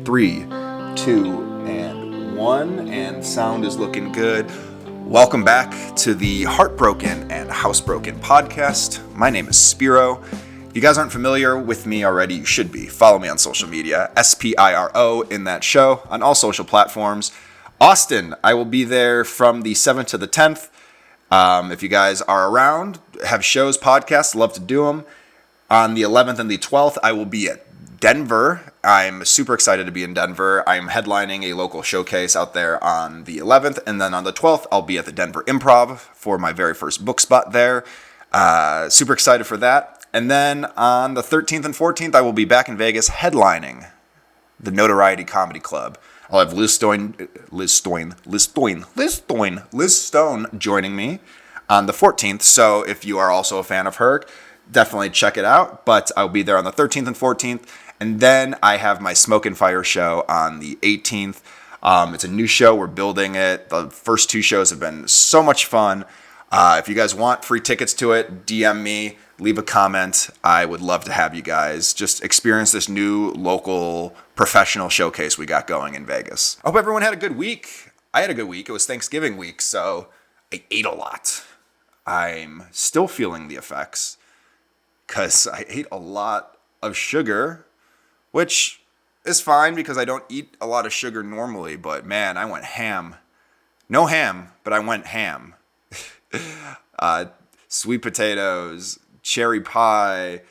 3, 2, and 1, and sound is looking good. Welcome back to the Heartbroken and Housebroken podcast. My name is Spiro. If you guys aren't familiar with me already, you should be. Follow me on social media, SPIRO in that show, on all social platforms. Austin, I will be there from the 7th to the 10th. If you guys are around, have shows, podcasts, love to do them. On the 11th and the 12th, I will be at Denver. I'm super excited to be in Denver. I'm headlining a local showcase out there on the 11th, and then on the 12th, I'll be at the Denver Improv for my very first book spot there. Super excited for that. And then on the 13th and 14th, I will be back in Vegas headlining the Notoriety Comedy Club. I'll have Liz Stone joining me on the 14th. So if you are also a fan of her, definitely check it out. But I'll be there on the 13th and 14th. And then I have my Smoke and Fire show on the 18th. It's a new show. We're building it. The first two shows have been so much fun. If you guys want free tickets to it, DM me, leave a comment. I would love to have you guys just experience this new local professional showcase we got going in Vegas. I hope everyone had a good week. I had a good week. It was Thanksgiving week, so I ate a lot. I'm still feeling the effects because I ate a lot of sugar, which is fine because I don't eat a lot of sugar normally, but man, I went ham. No ham, but I went ham. Sweet potatoes, cherry pie.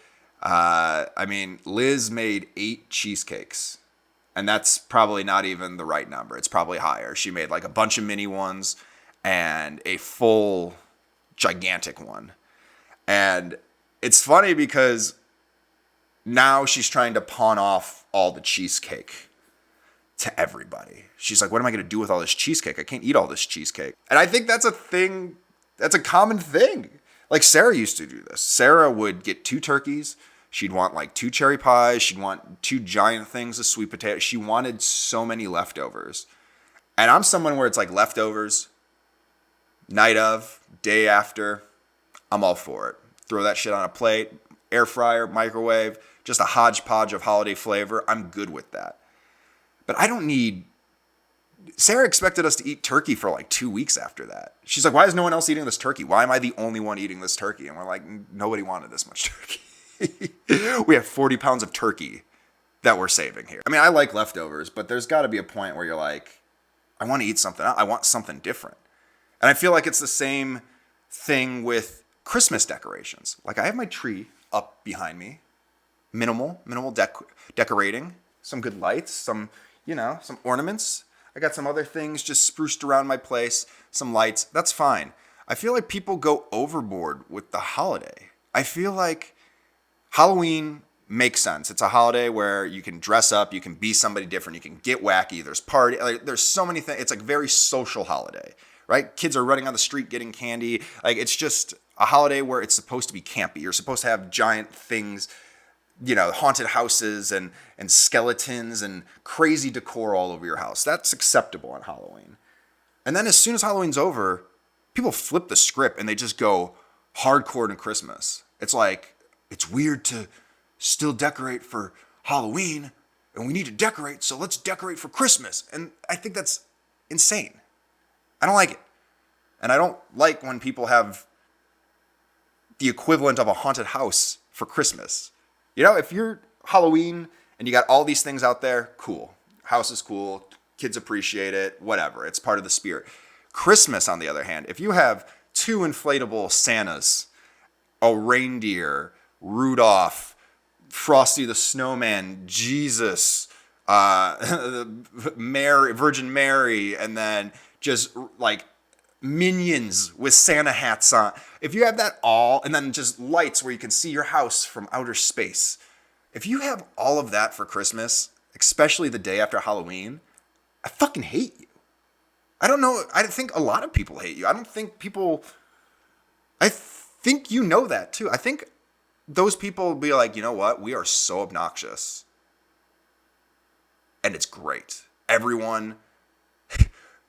Liz made 8 cheesecakes, and that's probably not even the right number. It's probably higher. She made like a bunch of mini ones and a full gigantic one. And it's funny because now she's trying to pawn off all the cheesecake to everybody. She's like, what am I going to do with all this cheesecake? I can't eat all this cheesecake. And I think that's a thing. That's a common thing. Like Sarah used to do this. Sarah would get 2 turkeys. She'd want like 2 cherry pies. She'd want 2 giant things of sweet potato. She wanted so many leftovers. And I'm someone where it's like leftovers, night of, day after, I'm all for it. Throw that shit on a plate, air fryer, microwave, just a hodgepodge of holiday flavor. I'm good with that. But I don't need... Sarah expected us to eat turkey for like 2 weeks after that. She's like, why is no one else eating this turkey? Why am I the only one eating this turkey? And we're like, nobody wanted this much turkey. We have 40 pounds of turkey that we're saving here. I mean, I like leftovers, but there's got to be a point where you're like, I want to eat something. I want something different. And I feel like it's the same thing with Christmas decorations. Like I have my tree up behind me. Minimal decorating. Some good lights, some ornaments. I got some other things just spruced around my place, some lights. That's fine. I feel like people go overboard with the holiday. I feel like Halloween makes sense. It's a holiday where you can dress up, you can be somebody different, you can get wacky, there's party, like there's so many things. It's like a very social holiday, right? Kids are running on the street getting candy. Like it's just a holiday where it's supposed to be campy. You're supposed to have giant things, haunted houses and skeletons and crazy decor all over your house. That's acceptable on Halloween. And then as soon as Halloween's over, people flip the script and they just go hardcore to Christmas. It's like, it's weird to still decorate for Halloween and we need to decorate, so let's decorate for Christmas. And I think that's insane. I don't like it. And I don't like when people have the equivalent of a haunted house for Christmas. If you're Halloween and you got all these things out there, cool. House is cool. Kids appreciate it. Whatever. It's part of the spirit. Christmas, on the other hand, if you have 2 inflatable Santas, a reindeer, Rudolph, Frosty the Snowman, Jesus, Virgin Mary, and then just like minions with Santa hats on. If you have that all, and then just lights where you can see your house from outer space. If you have all of that for Christmas, especially the day after Halloween, I fucking hate you. I don't know. I think a lot of people hate you. I think you know that too. I think those people will be like, you know what? We are so obnoxious. And it's great. Everyone...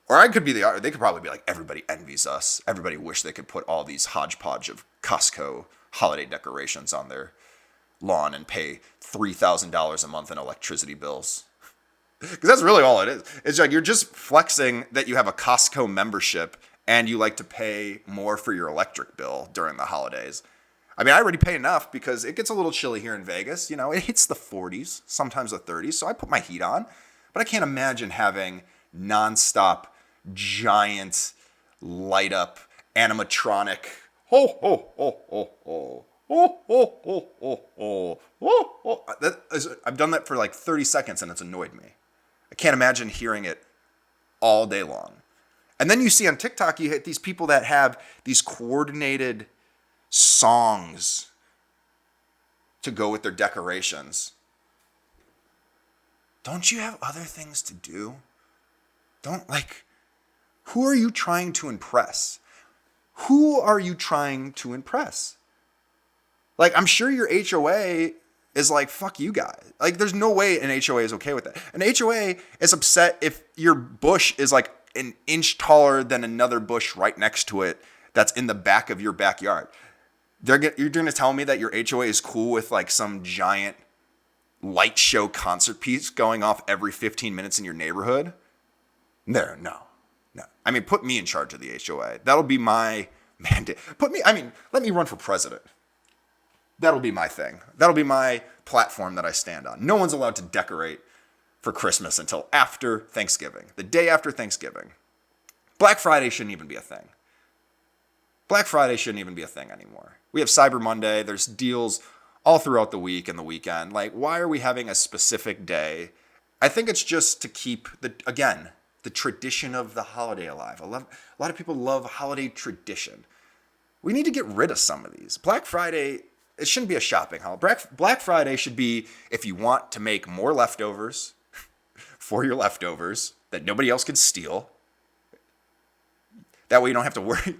Or they could probably be like, everybody envies us. Everybody wish they could put all these hodgepodge of Costco holiday decorations on their lawn and pay $3,000 a month in electricity bills. Because that's really all it is. It's like you're just flexing that you have a Costco membership and you like to pay more for your electric bill during the holidays. I mean, I already pay enough because it gets a little chilly here in Vegas. You know, it hits the 40s, sometimes the 30s. So I put my heat on. But I can't imagine having nonstop, giant, light up, animatronic. Ho, ho, ho, ho, ho. Oh, oh, oh, oh, oh, oh, oh. I've done that for like 30 seconds and it's annoyed me. I can't imagine hearing it all day long. And then you see on TikTok, you hit these people that have these coordinated songs to go with their decorations. Don't you have other things to do? Who are you trying to impress? Who are you trying to impress? Like, I'm sure your HOA is like, fuck you guys. Like, there's no way an HOA is okay with that. An HOA is upset if your bush is like an inch taller than another bush right next to it that's in the back of your backyard. You're going to tell me that your HOA is cool with like some giant light show concert piece going off every 15 minutes in your neighborhood? No. I mean, put me in charge of the HOA. That'll be my mandate. Let me run for president. That'll be my thing. That'll be my platform that I stand on. No one's allowed to decorate for Christmas until after Thanksgiving, the day after Thanksgiving. Black Friday shouldn't even be a thing. Black Friday shouldn't even be a thing anymore. We have Cyber Monday. There's deals all throughout the week and the weekend. Like, why are we having a specific day? I think it's just to keep the tradition of the holiday alive. A lot of people love holiday tradition. We need to get rid of some of these. Black Friday, it shouldn't be a shopping holiday. Black Friday should be if you want to make more leftovers for your leftovers that nobody else could steal. That way you don't have to worry.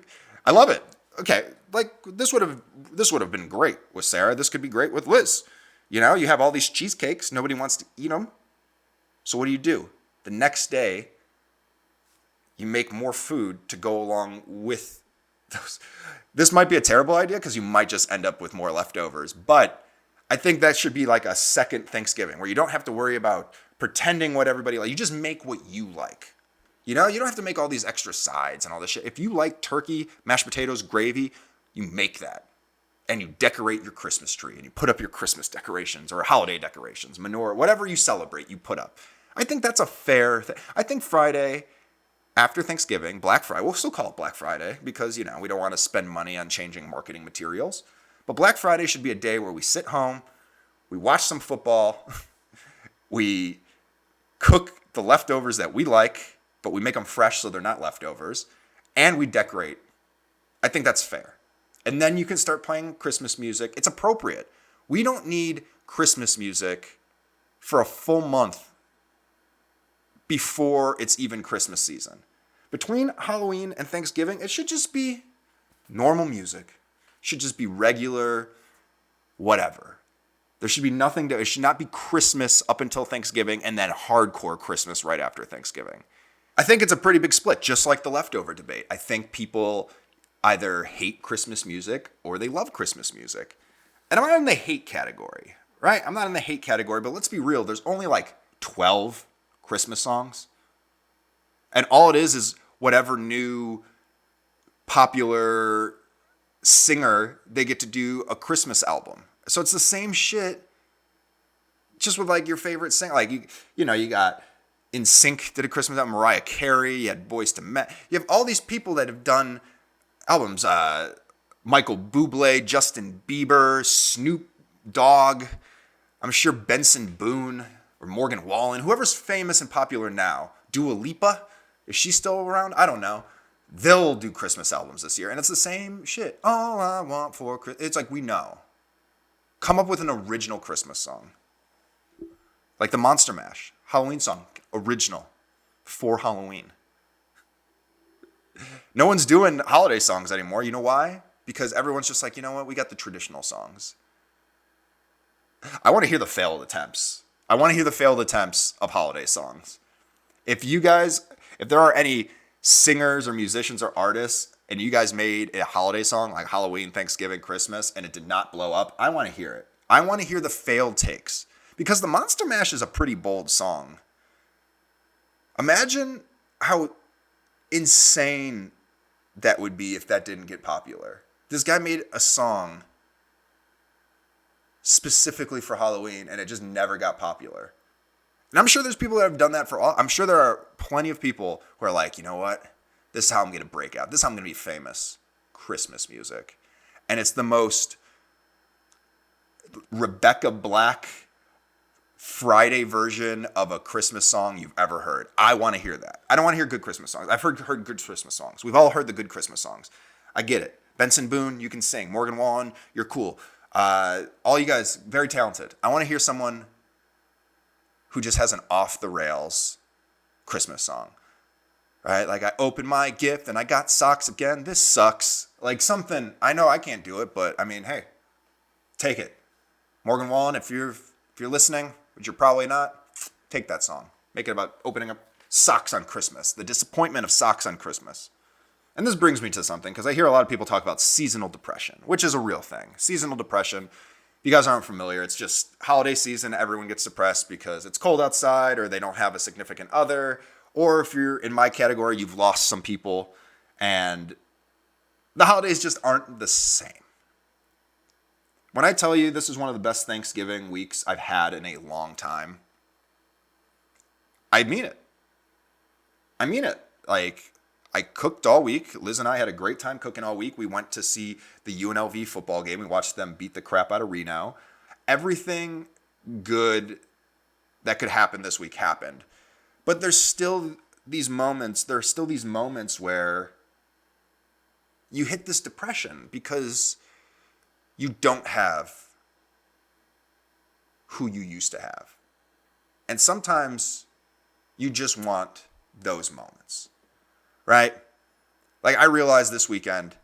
I love it. Okay, like this would have been great with Sarah. This could be great with Liz. You know, you have all these cheesecakes. Nobody wants to eat them. So what do? The next day, you make more food to go along with those. This might be a terrible idea because you might just end up with more leftovers. But I think that should be like a second Thanksgiving where you don't have to worry about pretending what everybody like. You just make what you like. You know, you don't have to make all these extra sides and all this shit. If you like turkey, mashed potatoes, gravy, you make that. And you decorate your Christmas tree and you put up your Christmas decorations or holiday decorations, menorah, whatever you celebrate, you put up. I think that's a fair thing. I think Friday after Thanksgiving, Black Friday, we'll still call it Black Friday because, you know, we don't want to spend money on changing marketing materials. But Black Friday should be a day where we sit home, we watch some football, we cook the leftovers that we like, but we make them fresh so they're not leftovers, and we decorate. I think that's fair. And then you can start playing Christmas music. It's appropriate. We don't need Christmas music for a full month before it's even Christmas season. Between Halloween and Thanksgiving, it should just be normal music. It should just be regular, whatever. There should be nothing it should not be Christmas up until Thanksgiving and then hardcore Christmas right after Thanksgiving. I think it's a pretty big split, just like the leftover debate. I think people either hate Christmas music or they love Christmas music. And I'm not in the hate category, right? I'm not in the hate category, but let's be real. There's only like 12 Christmas songs. And all it is whatever new popular singer they get to do a Christmas album. So it's the same shit, just with like your favorite singer. Like, you know, you got NSYNC did a Christmas album, Mariah Carey, you had Boyz II Men. You have all these people that have done albums. Michael Bublé, Justin Bieber, Snoop Dogg, I'm sure Benson Boone or Morgan Wallen, whoever's famous and popular now. Dua Lipa, is she still around? I don't know. They'll do Christmas albums this year, and it's the same shit. All I want for Christmas. It's like, we know. Come up with an original Christmas song. Like the Monster Mash Halloween song, original for Halloween. No one's doing holiday songs anymore. You know why? Because everyone's just like, you know what? We got the traditional songs. I want to hear the failed attempts. I want to hear the failed attempts of holiday songs. If there are any singers or musicians or artists and you guys made a holiday song like Halloween, Thanksgiving, Christmas, and it did not blow up, I want to hear it. I want to hear the failed takes. Because the Monster Mash is a pretty bold song. Imagine how insane that would be if that didn't get popular. This guy made a song specifically for Halloween and it just never got popular. And I'm sure there's people that have done that for all. I'm sure there are plenty of people who are like, you know what? This is how I'm going to break out. This is how I'm going to be famous. Christmas music. And it's the most Rebecca Black Friday version of a Christmas song you've ever heard. I want to hear that. I don't want to hear good Christmas songs. I've heard good Christmas songs. We've all heard the good Christmas songs. I get it. Benson Boone, you can sing. Morgan Wallen, you're cool. All you guys, very talented. I want to hear someone who just has an off the rails Christmas song. Right? Like, I opened my gift and I got socks again. This sucks. Like something, I know I can't do it, but I mean, hey, take it. Morgan Wallen, if you're listening, which you're probably not, take that song. Make it about opening up socks on Christmas. The disappointment of socks on Christmas. And this brings me to something, because I hear a lot of people talk about seasonal depression, which is a real thing. Seasonal depression, if you guys aren't familiar, it's just holiday season, everyone gets depressed because it's cold outside, or they don't have a significant other, or if you're in my category, you've lost some people, and the holidays just aren't the same. When I tell you this is one of the best Thanksgiving weeks I've had in a long time, I mean it. I mean it. Like, I cooked all week. Liz and I had a great time cooking all week. We went to see the UNLV football game. We watched them beat the crap out of Reno. Everything good that could happen this week happened. But there's still these moments. There are still these moments where you hit this depression because you don't have who you used to have. And sometimes you just want those moments, right? Like, I realized this weekend,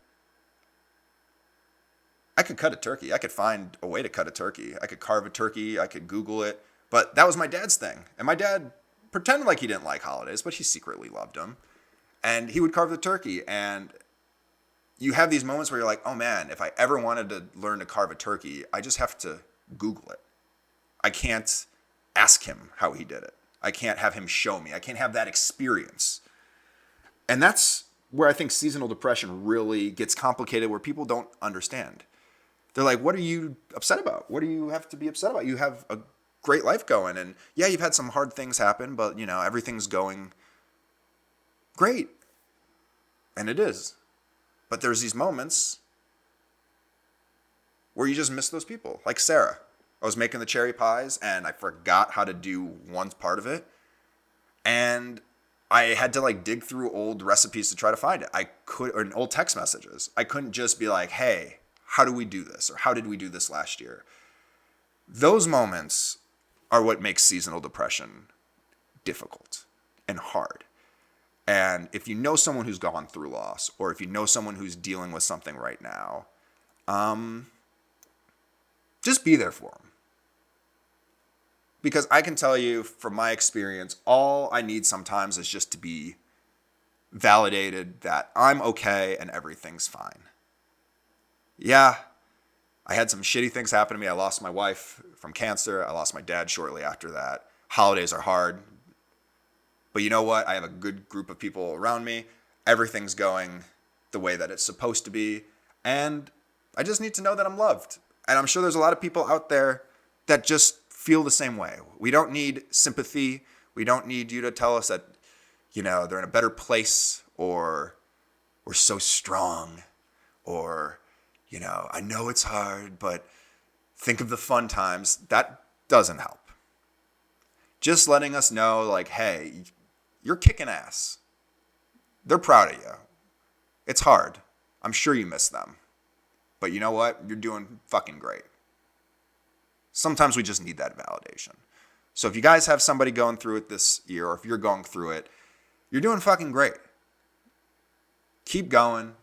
I could cut a turkey. I could find a way to cut a turkey. I could carve a turkey. I could Google it. But that was my dad's thing. And my dad pretended like he didn't like holidays, but he secretly loved them. And he would carve the turkey. And you have these moments where you're like, oh man, if I ever wanted to learn to carve a turkey, I just have to Google it. I can't ask him how he did it. I can't have him show me. I can't have that experience. And that's where I think seasonal depression really gets complicated, where people don't understand. They're like, what are you upset about? What do you have to be upset about? You have a great life going. And yeah, you've had some hard things happen, but you know, everything's going great. And it is. But there's these moments where you just miss those people. Like Sarah. I was making the cherry pies and I forgot how to do one part of it. And I had to like dig through old recipes to try to find it. Or old text messages. I couldn't just be like, hey, how do we do this? Or how did we do this last year? Those moments are what makes seasonal depression difficult and hard. And if you know someone who's gone through loss, or if you know someone who's dealing with something right now, just be there for them. Because I can tell you from my experience, all I need sometimes is just to be validated that I'm okay and everything's fine. Yeah, I had some shitty things happen to me. I lost my wife from cancer. I lost my dad shortly after that. Holidays are hard. But you know what? I have a good group of people around me. Everything's going the way that it's supposed to be. And I just need to know that I'm loved. And I'm sure there's a lot of people out there that just feel the same way. We don't need sympathy. We don't need you to tell us that, you know, they're in a better place, or we're so strong, or, you know, I know it's hard, but think of the fun times. That doesn't help. Just letting us know, like, hey, you're kicking ass. They're proud of you. It's hard. I'm sure you miss them. But you know what? You're doing fucking great. Sometimes we just need that validation. So if you guys have somebody going through it this year, or if you're going through it, you're doing fucking great. Keep going.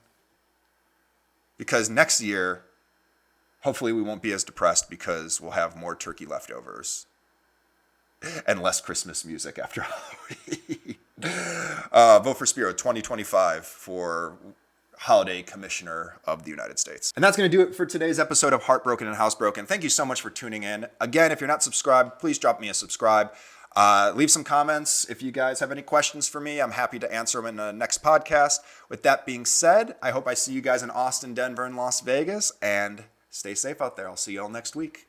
Because next year, hopefully we won't be as depressed, because we'll have more turkey leftovers and less Christmas music after Halloween. Vote for Spiro 2025 for Holiday Commissioner of the United States. And that's going to do it for today's episode of Heartbroken and Housebroken. Thank you so much for tuning in. Again, if you're not subscribed, please drop me a subscribe. Leave some comments if you guys have any questions for me. I'm happy to answer them in the next podcast. With that being said, I hope I see you guys in Austin, Denver, and Las Vegas, and stay safe out there. I'll see you all next week.